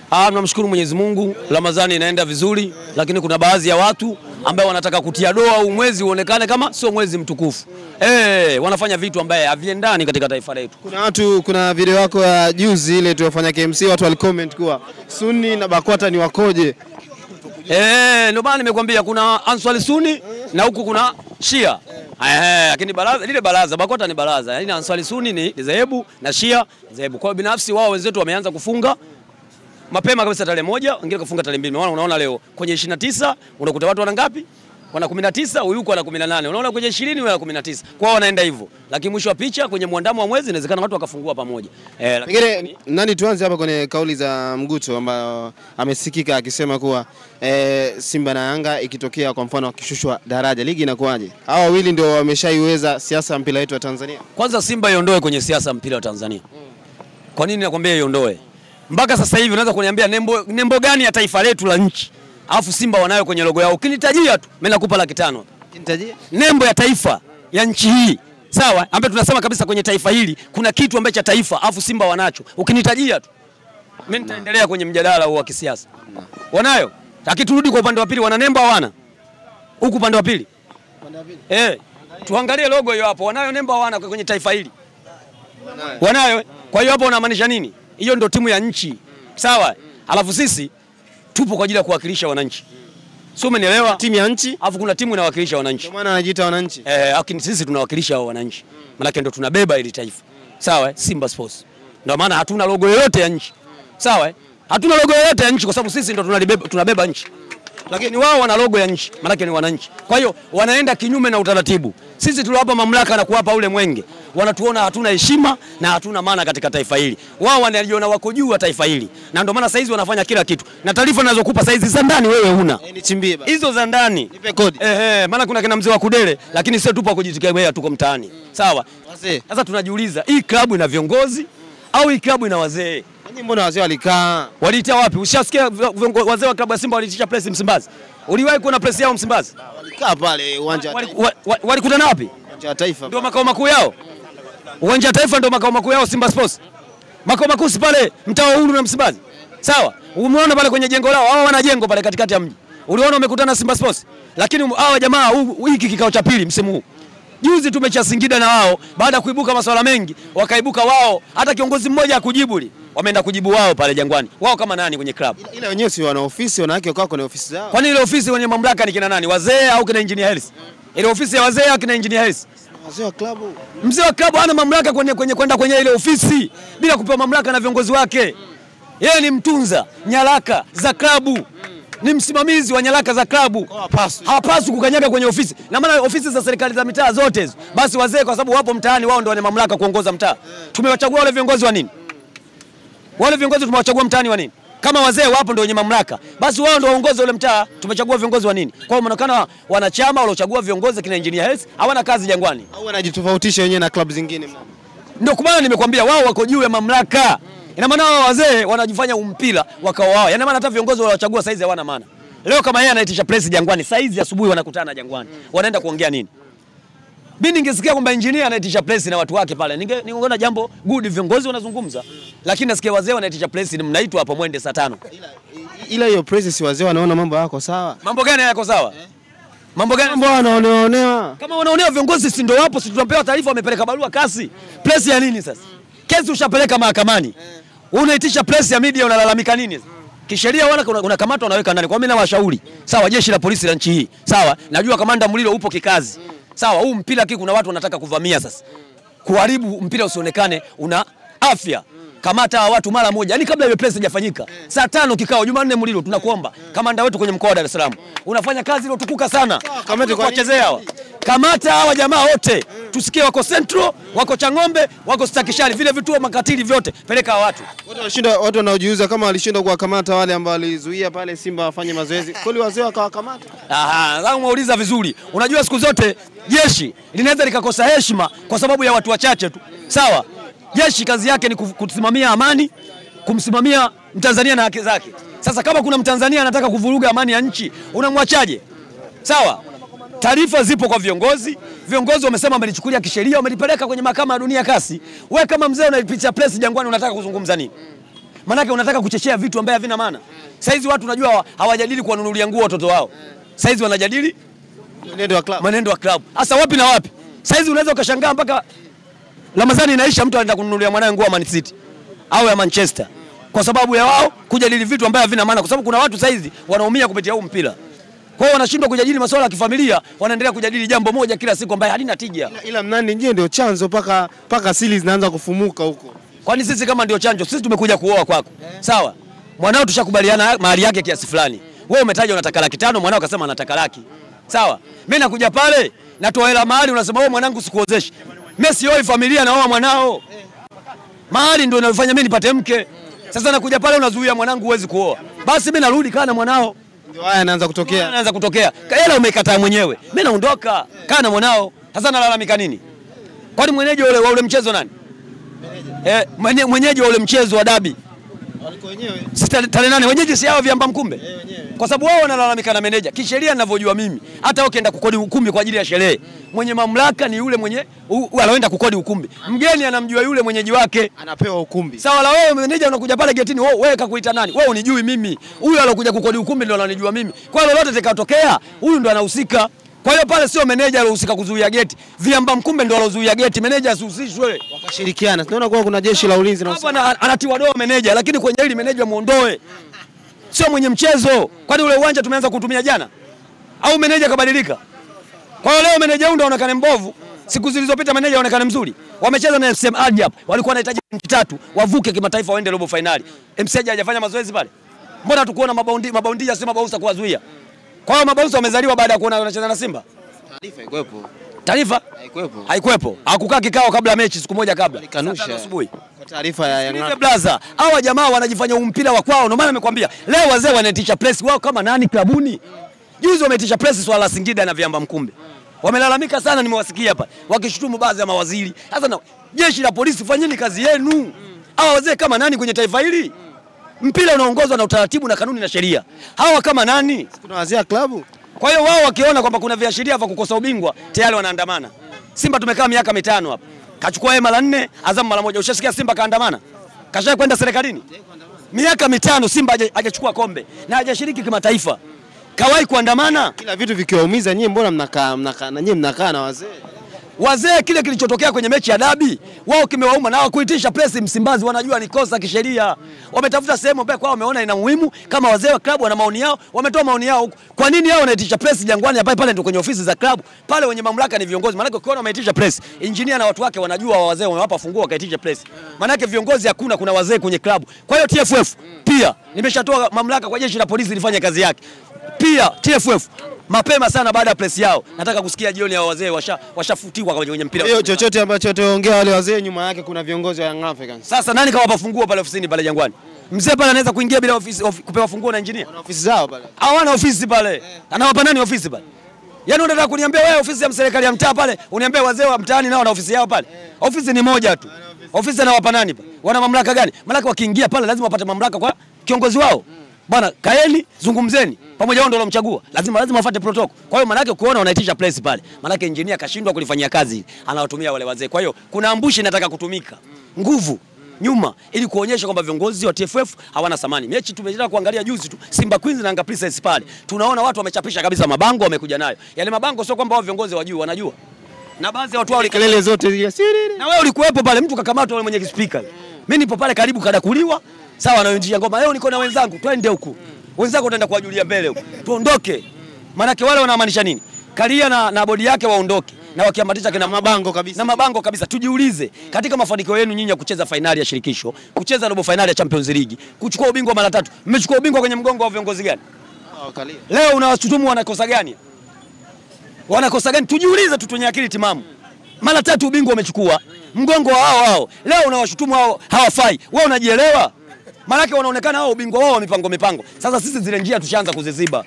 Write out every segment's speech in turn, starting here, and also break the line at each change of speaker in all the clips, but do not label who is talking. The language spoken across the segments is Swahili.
Tunamshukuru Mwenyezi Mungu, Ramadhani inaenda vizuri, lakini kuna baadhi ya watu ambao wanataka kutia doa au mwezi uonekane kama sio mwezi mtukufu. Wanafanya vitu ambaye haviendani katika taifa letu.
Kuna video yako ya juzi ile tuliyofanya KMC, watu walicomment kuwa Sunni na BAKWATA ni wakoje.
Ndio maana nimekwambia kuna Answari Sunni na huku kuna Shia. Lakini baraza BAKWATA ni baraza. Yaani Answari Sunni ni dhehebu na Shia dhehebu. Kwa binafsi wao wenzetu wameanza kufunga mapema kabisa tarehe 1, wengine kufunga tarehe 2. Unaona leo kwenye 29 unakuta watu wana ngapi? Wana 19, huyu yuko ana 18. Unaona kwenye 20 wana 19. Kwao wanaenda hivyo. Lakini mwisho wa picha kwenye muandamo wa mwezi inawezekana watu wakafungua pamoja.
Lakini nani tuanze hapa kwenye kauli za Mguto ambayo amesikika akisema kuwa Simba na Yanga ikitokea kwa mfano wakishushwa daraja ligi inakuaje? Hao wawili ndio wameshaiweza siasa ya mpira wetu wa Tanzania.
Kwanza Simba iondoe kwenye siasa ya mpira wa Tanzania. Kwa nini nakwambia iondoe? Mpaka sasa hivi unaweza kuniambia nembo gani ya taifa letu la nchi? Alafu Simba wanayo kwenye logo yao. Ukinitajia tu mimi nakupa 500.
Ukinitajia
nembo ya taifa ya nchi hii. Sawa? Ambaye tunasema kabisa kwenye taifa hili kuna kitu ambacho cha taifa, alafu Simba wanacho. Ukinitajia tu mimi nitaendelea kwenye mjadala wa kisiasa. Wanayo? Lakini turudi kwa upande wa pili, wana nembo hawana? Huku upande wa pili. Tuangalie logo hiyo hapo. Wanayo nembo hawana kwenye taifa hili? Wanayo. Kwa hiyo hapo unamaanisha nini? Hiyo ndio timu ya nchi. Sawa? Alafu sisi tupo kwa ajili ya kuwakilisha wananchi. Sio, umenielewa?
Timu ya nchi,
alafu kuna timu inawakilisha wananchi.
Kwa maana anajiita wananchi.
Lakini sisi tunawakilisha wananchi. Maana ndio tunabeba ile taifa. Sawa? Simba Sports. Ndio maana hatuna logo yoyote ya nchi. Sawa? Hatuna logo yoyote ya nchi kwa sababu sisi ndio tunabeba nchi. Lakini wao wana logo ya nchi, maana ni wananchi. Kwa hiyo wanaenda kinyume na utaratibu. Sisi tuliwapa mamlaka na kuwapa ule mwenge. Wanatuona hatuna heshima na hatuna maana katika taifa hili. Wao wanajiona wako juu wa taifa hili. Na ndio maana saizi wanafanya kila kitu. Na taarifa ninazokupa saizi za ndani wewe huna.
Nichimbie basi.
Hizo za ndani.
Nipe kodi.
Maana kuna kina mzee wa Kudele, lakini sio tupo kujitekea tuko mtaani. Sawa?
Wazee.
Sasa tunajiuliza, hii klabu ina viongozi au hii klabu ina wazee?
Mbona wazee walikaa?
Waliita wapi? Ushasikia wazee wa klabu ya Simba walitisha press Msimbazi? Uliwahi kuona press yao Msimbazi?
Walikaa pale uwanja wa Taifa.
Walikutana wapi?
Uwanja wa Taifa.
Ndio makao makuu yao. Uwanja wa Taifa ndio makao makuu yao Simba Sports. Makao makuu si pale mtaa wa Uhuru na Msimbazi. Sawa? Umeona pale kwenye jengo lao, hao wana jengo pale katikati ya mji. Uliona wamekutana Simba Sports? Lakini hao jamaa hiki kikao cha pili msimu huu. Juzi tumecha Singida na wao, baada ya kuibuka masuala mengi, wakaibuka wao, hata kiongozi mmoja akujibu wameenda kujibu wao pale Jangwani. Wao kama nani kwenye club?
Ile wenyewe si wana ofisi, wanawake wako kwenye ofisi zao.
Kwani ile ofisi wenye mamlaka ni kina nani? Wazee au kina engineer Hersi? Ile ofisi ya wazee au kina engineer Hersi?
Wazee wa klabu.
Mzee wa klabu hana mamlaka kwenda kwenye ile ofisi bila kupewa mamlaka na viongozi wake. Yeye ni mtunza nyaraka za klabu. Ni msimamizi wa nyaraka za klabu. Hapaswi kukanyaga kwenye ofisi. Na maana ofisi za serikali za mitaa zote hizo, basi wazee kwa sababu wapo mtaani, wao ndio wana mamlaka kuongoza mtaa. Tumewachagua wale viongozi wa nini? Wale viongozi tumewachagua mtaani wa nini? Kama wazee wapo ndio wenye mamlaka, basi wao ndio waongoze ule mtaa. Tumechagua viongozi wa nini? Kwa hiyo inaonekana wanachama waliochagua viongozi kina engineer Hersi hawana kazi Jangwani.
Au wanajitofautisha wenyewe na klabu zingine.
Ndio kwa maana nimekwambia wao wako juu ya mamlaka. Ina maana wao wazee wanajifanya umpira wakao wao. Yaani maana hata viongozi waliochagua saizi hawana maana. Leo kama yeye anaitisha press Jangwani, saizi asubuhi wanakutana Jangwani. Wanaenda kuongea nini? Mimi ningesikia kwamba engineer anaitisha press na watu wake pale, ningeona jambo good, viongozi wanazungumza. Lakini nasikia wazee wanaitisha press, mnaitwa hapo mwende saa 5.
Ila hiyo press si wazee wanaona mambo yako sawa.
Mambo gani yako sawa? Mambo gani?
Mambo wanaonewa.
Kama wanaonewa viongozi si ndio wapo, si tunapewa taarifa wamepeleka barua kasi. Press ya nini sasa? Kesi ushapeleka mahakamani. Unaitisha press ya media unalalamika nini? Kisheria unakamatwa unaweka ndani. Kwa mimi na washauri. Sawa, jeshi la polisi la nchi hii. Sawa, najua kamanda Mulilo upo kikazi. Sawa, huu mpira kiko kuna watu wanataka kuvamia sasa. Kuharibu mpira usionekane una afya. Kamata watu mara moja. Yaani kabla ile press haijafanyika. Saa 5 kikao Jumanne Mulilo tunakuomba. Kamanda wetu kwenye mkoa wa Dar es Salaam. Unafanya kazi iliyotukuka sana.
Kamata kwa
kuwachezea hawa. Kamata hawa jamaa wote. Tusikie wako Central, wako Changombe, wako Stakishari, vile vituo makatili vyote. Peleka watu.
Watu wanaojiuza kama walishindwa kuwakamata wale ambao walizuia pale Simba wafanye mazoezi. Kwani wazee wakawakamata?
Sasa umeuliza vizuri. Unajua siku zote jeshi linaweza likakosa heshima kwa sababu ya watu wachache tu. Sawa? Jeshi kazi yake ni kusimamia amani, kumsimamia Mtanzania na haki zake. Sasa kama kuna Mtanzania anataka kuvuruga amani ya nchi, unamwachaje? Sawa? Taarifa zipo kwa viongozi. Viongozi wamesema wamelichukulia kisheria, wamelipeleka kwenye mahakama ya dunia kasi. Wewe kama mzee unaipitia press Jangwani unataka kuzungumza nini? Maana unataka kuchechea vitu ambavyo havina maana. Saizi watu unajua hawajadili kuwanunulia nguo watoto wao. Saizi wanajadili mwenendo wa club. Sasa wapi na wapi? Saizi unaweza ukashangaa mpaka Ramadhani inaisha mtu anaenda kununulia mwanae nguo ya Man City au ya Manchester kwa sababu ya wao kujadili vitu ambavyo havina maana, kwa sababu kuna watu saizi wanaumia kupitia huu mpira. Kwa hiyo wanashindwa kujadili masuala ya kifamilia, wanaendelea kujadili jambo moja kila siku ambaye halina tija.
Ila Mnandi nje ndio chanzo paka siri zinaanza kufumuka huko.
Kwani sisi kama ndio chanzo? Sisi tumekuja kuoa kwako. Sawa? Mwanao tushakubaliana mahali yake kiasi fulani. Wewe umetaja unataka 500, mwanao akasema anataka 100. Sawa? Mimi nakuja pale, natoa hela mahali, unasema wewe mwanangu sikuozeshe. Mimi sioi familia, naoa mwanao. Mahali ndio inafanya mimi nipate mke. Sasa nakuja pale unazuia mwanangu huwezi kuoa. Basi mimi narudi kana mwanao.
Ndio haya yanaanza kutokea.
Yanaanza kutokea. Hela umekataa mwenyewe. Mimi naondoka. Kana mwanao. Sasa nalalamika nini? Kwani mwenyeji wa ule mchezo nani? Mwenyeji wa ule mchezo wa dabi.
Waliko wenyewe.
Sisi tarehe 8 wenyeji si hao Viamba Mkumbe.
Wenyewe.
Kwa sababu wao wanalalamika na meneja. Kisheria ninavyojua mimi, hata ukienda kukodi ukumbi kwa ajili ya sherehe, mwenye mamlaka ni yule mwenye anaenda kukodi ukumbi. Mgeni anamjua yule mwenyeji wake,
anapewa ukumbi.
Sawa la wewe meneja unakuja pale getini, wewe kakuita nani? Wewe unijui mimi. Huyu alokuja kukodi ukumbi ndio ananijua mimi. Kwa hiyo lolote litakatokea, huyu ndo anahusika. Kwa hiyo pale sio meneja alohusika kuzuia geti. Viamba Mkumbe ndio alozuia geti, meneja asihusishwe.
Wakashirikiana. Tunaona kwa kuna jeshi la ulinzi na
usalama. Hapa anatiwa doa meneja, lakini kwenye hili meneja muondoe. Sio mwenye mchezo. Kwani ule uwanja tumeanza kutumia jana? Au meneja kabadilika? Kwa hiyo leo meneja huyu ndo anaonekana mbovu. Siku zilizopita meneja anaonekana mzuri. Wamecheza na FCM Aljab. Walikuwa wanahitaji pointi 3 wavuke kimataifa waende robo finali. MC hajafanya mazoezi pale. Mbona tukuona mabaundi ya Simba bausa kuwazuia? Kwa hiyo mabausa wamezaliwa baada ya kuona wanacheza na Simba.
Taarifa haikuwepo.
Taarifa? Haikuwepo. Hakukaa kikao kabla ya mechi siku moja kabla.
Kanusha
asubuhi.
Kwa taarifa ya Yanga.
Blaza, hawa jamaa wanajifanya mpira wa kwao. Ndio maana nimekwambia, leo wazee wanaitisha press wao kama nani klabuni. Juzi wameitisha press swala la Singida na Viamba Mkumbe. Wamelalamika sana, nimewasikia hapa. Wakishutumu baadhi ya mawaziri. Sasa na jeshi la polisi, fanyeni kazi yenu. Hawa wazee kama nani kwenye taifa hili? Mpira unaongozwa na utaratibu na kanuni na sheria. Hawa kama nani?
Kuna wazee wa klabu.
Kwa hiyo wao wakiona kwamba kuna viashiria vya kukosa ubingwa, tayari wanaandamana. Simba tumekaa miaka 5 hapa. Kachukua yeye mara 4, Azam mara 1. Ushasikia Simba kaandamana? Kashaye kwenda serikalini? Miaka 5 Simba hajachukua kombe na hajashiriki kimataifa. Kawahi kuandamana?
Kila vitu vikiwaumiza nyinyi, mbona mnakaa na nyinyi mnakaa na wazee?
Wazee kile kilichotokea kwenye mechi ya dabi, wao kimewauma na hawakuitisha press Msimbazi, wanajua ni kosa kisheria. Wametafuta sehemu ambayo kwao wameona ina muhimu, kama wazee wa klabu wana maoni yao, wametoa maoni yao. Kwa nini hao wanaitisha press Jangwani pale ndio kwenye ofisi za klabu? Pale wenye mamlaka ni viongozi. Maana ukiona wameitisha press, engineer na watu wake wanajua wazee wamewapa funguo wakaitisha press. Maana viongozi hakuna, kuna wazee kwenye klabu. Kwa hiyo TFF pia nimeshatoa mamlaka kwa jeshi la polisi lifanye kazi yake. Pia TFF mapema sana baada ya press yao, nataka kusikia jioni ya wazee washafutiwa kwenye mpira.
Hiyo chochote ambacho wataongea wale wazee, nyuma yake kuna viongozi wa Young Africans.
Sasa nani kawapa funguo pale ofisini pale Jangwani? Mzee pale anaweza kuingia bila kupewa funguo na engineer?
Wana ofisi zao pale.
Hawana ofisi pale. Anawapa nani ofisi pale? Yaani unataka kuniambia wewe ofisi ya serikali ya mtaa pale, uniambie wazee wa mtaani nao wana ofisi yao pale? Ofisi ni moja tu. Ofisi anawapa nani pale? Wana mamlaka gani? Mamlaka wakiingia pale lazima wapate mamlaka kwa kiongozi wao. Bwana kaeni, zungumzeni. Pamoja wao ndio walomchagua. Lazima wafuate protocol. Kwa hiyo manake kuona wanaitisha press pale. Manake engineer kashindwa kulifanyia kazi, anawatumia wale wazee. Kwa hiyo kuna ambushi inataka kutumika. Nguvu nyuma ili kuonyesha kwamba viongozi wa TFF hawana thamani. Mechi tumejitaka kuangalia juzi tu Simba Queens na Yanga Princess pale. Tunaona watu wamechapisha kabisa mabango wamekuja nayo. Yale mabango sio kwamba wao viongozi wajui, wanajua. Na baadhi ya watu wao
kelele zote zile.
Na wewe ulikuwepo pale, mtu kakamatwa yule mwenye speaker. Mimi nipo pale karibu kadakuliwa. Sawa na njia ngoma. Leo niko na wenzangu, twende huku. Wenzako utaenda kuwajulia mbele huko. Tuondoke. Maana wale wanamaanisha nini? Karia na bodi yake waondoke. Na wakiambatisha kina mabango kabisa. Na mabango kabisa. Tujiulize, katika mafanikio yenu nyinyi ya kucheza finali ya shirikisho, kucheza robo finali ya Champions League, kuchukua ubingwa mara 3, mmechukua ubingwa kwenye mgongo wa viongozi gani?
Kalia.
Leo unawashutumu wanakosa gani? Wanakosa gani? Tujiulize tu, tunye akili timamu. Mara 3 ubingwa umechukua, mgongo wa hao. Leo unawashutumu hao hawafai. Wewe unajielewa? Maanake wanaonekana hao ubingwa wao mipango. Sasa sisi zile njia tushaanza kuziziba.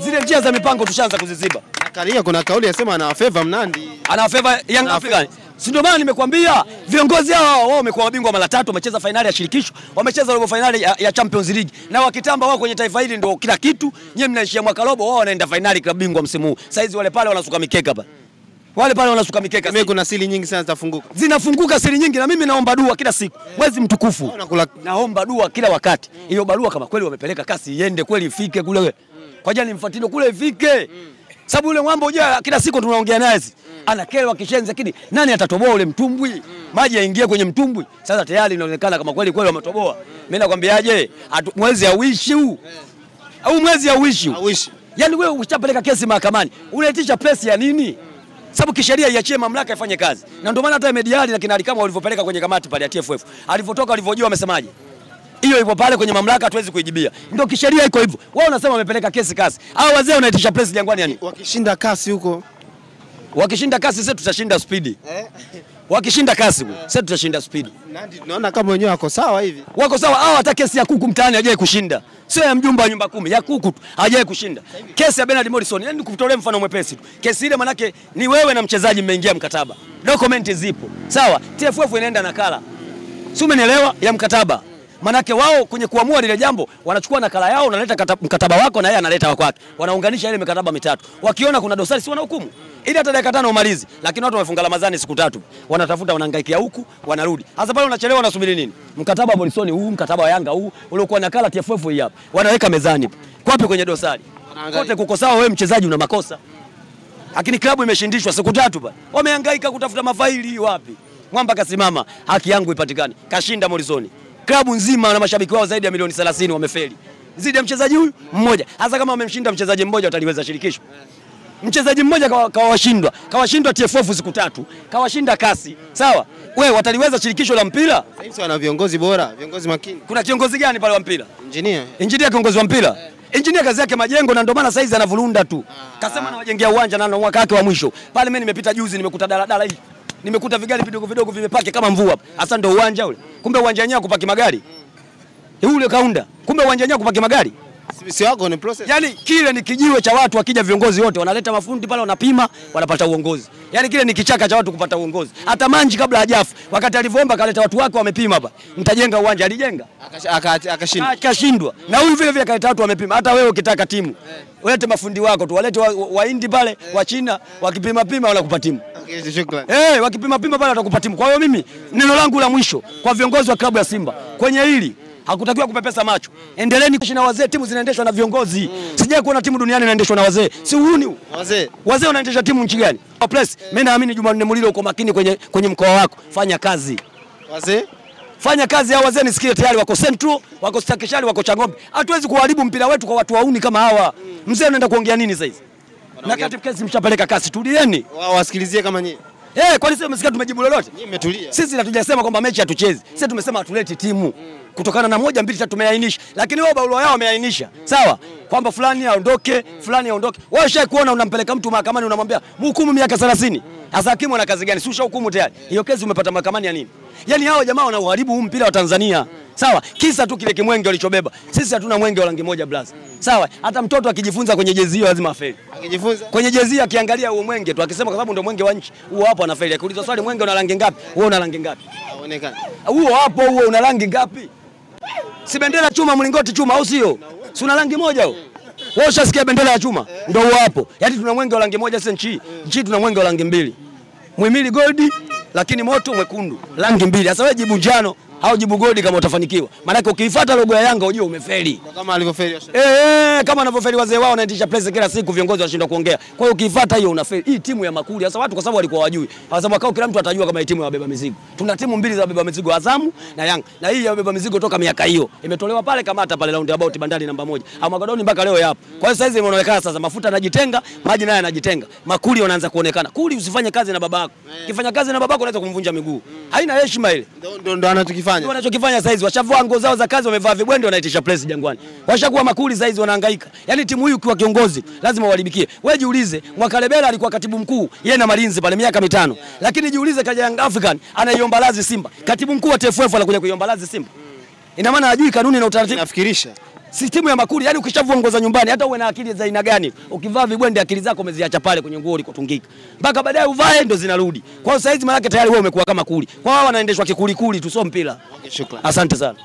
Zile njia za mipango tushaanza kuziziba.
Kalia kuna kauli yasema ana favor Mnandi.
Ana favor Young Africans. Si ndio maana nimekwambia viongozi hao wao wamekuwa mabingwa mara 3, wamecheza finali ya shirikisho, wamecheza robo finali ya Champions League. Na wakitamba wao kwenye taifa hili ndio kila kitu. Nyewe mnaishia mwaka robo, wao wanaenda finali klabu bingwa msimu huu. Saizi wale pale wanasuka mikeka hapa. Wale pale wanasuka mikeka.
Mimi kuna siri nyingi sana zitafunguka.
Zinafunguka siri nyingi na mimi naomba dua kila siku. Mwezi mtukufu. Naomba dua kila wakati. Hiyo barua kama kweli wamepeleka kasi iende kweli ifike kule. Kwa jana nimfuatilie kule ifike. Sababu yule mwambo unajua kila siku tunaongea naye. Anakelwa kishenzi lakini nani atatoboa ule mtumbwi? Maji yaingie kwenye mtumbwi. Sasa tayari inaonekana kama kweli wametoboa. Mimi nakwambiaje? Mwezi hauishi huu. Au mwezi hauishi. Yaani wewe ushapeleka kesi mahakamani. Unaitisha press ya nini? Sababu kisheria iachie mamlaka ifanye kazi. Na ndio maana hata Mediali na kinali kama walivyopeleka kwenye kamati pale ya TFF. Alipotoka walivyojua wamesemaje? Hiyo ipo pale kwenye mamlaka hatuwezi kuijibia. Ndio kisheria iko hivyo. Wao unasema wamepeleka kesi kasi. Hao wazee wanaitisha press Jangwani yani.
Wakishinda kasi
sisi tutashinda speed. Wakishinda kasi sisi tutashinda speed.
Nandi tunaona kama wenyewe wako sawa hivi.
Wako sawa hao, hata kesi ya kuku mtaani hajaye kushinda. Sio ya mjumba wa nyumba 10, ya kuku hajaye kushinda. Kesi ya Bernard Morrison, yani nikutolea mfano mwepesi tu. Kesi ile manake ni wewe na mchezaji mmeingia mkataba. Dokumenti zipo. Sawa, TFF inaenda nakala. Si umenielewa ya mkataba. Manake wao kwenye kuamua lile jambo wanachukua nakala yao, unaleta mkataba wako na yeye analeta wako wake. Wanaunganisha ile mikataba mitatu. Wakiona kuna dosari si wanahukumu. Ili hata dakika 5 umalizi. Lakini watu wamefunga Ramadhani siku 3. Wanatafuta wanahangaikia huku, wanarudi. Sasa pale unachelewa unasubiri nini? Mkataba wa Morrison huu, mkataba wa Yanga huu, uliokuwa nakala TFF hii hapa. Wanaweka mezani. Kwapi kwenye dosari? Kote kuko sawa, wewe mchezaji una makosa. Lakini klabu imeshindishwa siku 3 bwana. Wamehangaika kutafuta mafaili wapi? Mwamba kasimama, haki yangu ipatikane. Kashinda Morrison. Klabu nzima na mashabiki wao zaidi ya milioni 30 wamefeli. Zidi ya mchezaji huyu mmoja. Hasa kama wamemshinda mchezaji mmoja wataliweza shirikisho. Mchezaji mmoja kawashindwa TFF siku 3, kawashinda kasi. Sawa? Wewe wataliweza shirikisho la mpira?
Sasa wana viongozi bora, viongozi makini.
Kuna kiongozi gani pale wa mpira?
Engineer
kiongozi wa mpira. Engineer kazi yake majengo na ndio maana saizi anavurunda tu. Kasema na wajengea uwanja na mwaka wake wa mwisho. Pale mimi nimepita juzi nimekuta daladala hii. Nimekuta vigari vidogo vimepaki kama mvua hapa. Hasa ndio uwanja ule. Kumbe uwanja wenyewe kupaki magari. Yule kaunda. Kumbe uwanja wenyewe kupaki magari.
Si wako ni process.
Yaani kile ni kijiwe cha watu, wakija viongozi wote wanaleta mafundi pale wanapima, wanapata uongozi. Yaani kile ni kichaka cha watu kupata uongozi. Hata Manji kabla hajafa, wakati alivyoomba kaleta watu wake wamepima hapa. Mtajenga uwanja, alijenga. Akashindwa. Na huyu vile vile kaleta watu wamepima. Hata wewe ukitaka timu, walete mafundi wako tu, walete Wahindi pale, wa China, wakipima wanakupa timu.
Okay, shukrani.
Wakipima pale watakupa timu. Kwa hiyo mimi neno langu la mwisho kwa viongozi wa klabu ya Simba kwenye hili, hakutakiwa kupepesa macho. Endeleeni kuishi na wazee, timu zinaendeshwa na viongozi. Sijaje kuona timu duniani inaendeshwa na wazee. Si uhuni. Wazee wanaendesha timu nchi gani? Mimi naamini Jumanne Mulilo uko makini kwenye mkoa wako. Fanya kazi. Fanya kazi hao wazee nisikie tayari wako Central, wako Stakishari, wako Changombe. Hatuwezi kuharibu mpira wetu kwa watu wauni kama hawa. Mzee anaenda kuongea nini sasa hivi? Na katibu kesi mshapeleka kasi, tulieni.
Wao wasikilizie kama nyinyi.
Kwani sisi umesikia tumejibu lolote?
Nyinyi mmetulia.
Sisi hatujasema kwamba mechi hatuchezi. Sisi tumesema hatuleti timu. Kutokana na 1 2 3 tumeainisha. Lakini wao barua yao wameainisha. Sawa? Kwamba fulani aondoke, fulani aondoke. Wewe ushaikuona unampeleka mtu mahakamani unamwambia mhukumu miaka 30. Sasa hakimu ana kazi gani? Si ushahukumu tayari. Hiyo kesi umepata mahakamani ya nini? Yaani hao jamaa wanauharibu huu mpira wa Tanzania. Sawa? Kisa tu kile kimwenge walichobeba. Sisi hatuna mwenge wa rangi moja blaza. Sawa? Hata mtoto akijifunza kwenye jezi hiyo lazima afeli.
Akijifunza
kwenye jezi akiangalia huo mwenge tu akisema kwa sababu ndio mwenge wa nchi. Huo hapo anafeli. Akiuliza swali mwenge una rangi ngapi? Wewe una rangi ngapi?
Haonekani.
Huo hapo una rangi ngapi? Si bendera chuma mlingoti chuma au sio? Si una rangi moja huo. Wewe ushasikia bendera ya chuma? Ndio huo hapo. Yaani tuna mwenge wa rangi moja sasa nchi. Nchi tuna mwenge wa rangi mbili. Muhimili goldi lakini moto mwekundu. Rangi mbili. Sasa wewe jibu njano au jibu goldi kama utafanikiwa. Maana ukiifuata logo ya Yanga unajua umefeli.
Kama alivyofeli.
Kama wanavyofeli wazee wao wanaitisha press kila siku viongozi wanashindwa kuongea. Kwa hiyo ukiifuata hiyo unafeli. Hii timu ya makuli. Sasa watu kwa sababu walikuwa wajui. Sasa mwakao kila mtu atajua kama hii timu ya wabeba mizigo. Tuna timu mbili za wabeba mizigo, Azamu na Yanga. Na hii ya wabeba mizigo toka miaka hiyo. Imetolewa pale Kamata pale roundabout bandari namba 1. Au Magodoni mpaka leo yapo. Kwa hiyo sasa hivi inaonekana sasa mafuta yanajitenga, maji nayo yanajitenga. Makuli wanaanza kuonekana. Kuli usifanye kazi na babako. Ukifanya kazi na babako unaweza kumvunja miguu. Haina heshima ile.
Ndio anachokifanya.
Ndio anachokifanya sasa hizi. Washavua nguo zao za kazi wamevaa vibwende wanaitisha press Jangwani. Washakuwa makuli sasa hizi wanahangaika. Yaani timu hii ukiwa kiongozi lazima uwalibikie. Wewe jiulize, Mwakalebela alikuwa katibu mkuu, yeye na Malinzi pale miaka 5. Lakini jiulize kaja Young African anaiomba lazi Simba. Katibu mkuu wa TFF anakuja kuiomba lazi Simba. Ina maana hajui kanuni na utaratibu.
Nafikirisha.
Si timu ya makuli, yani ukishavua nguo za nyumbani hata uwe na akili za aina gani, ukivaa vibwende akili zako umeziacha pale kwenye nguo ulikotungika. Mpaka baadaye uvae ndo zinarudi. Kwa hiyo sasa hizi maana tayari wewe umekuwa kama kuli. Kwa hiyo wanaendeshwa kikulikuli tu sio mpira.
Okay, shukrani.
Asante sana.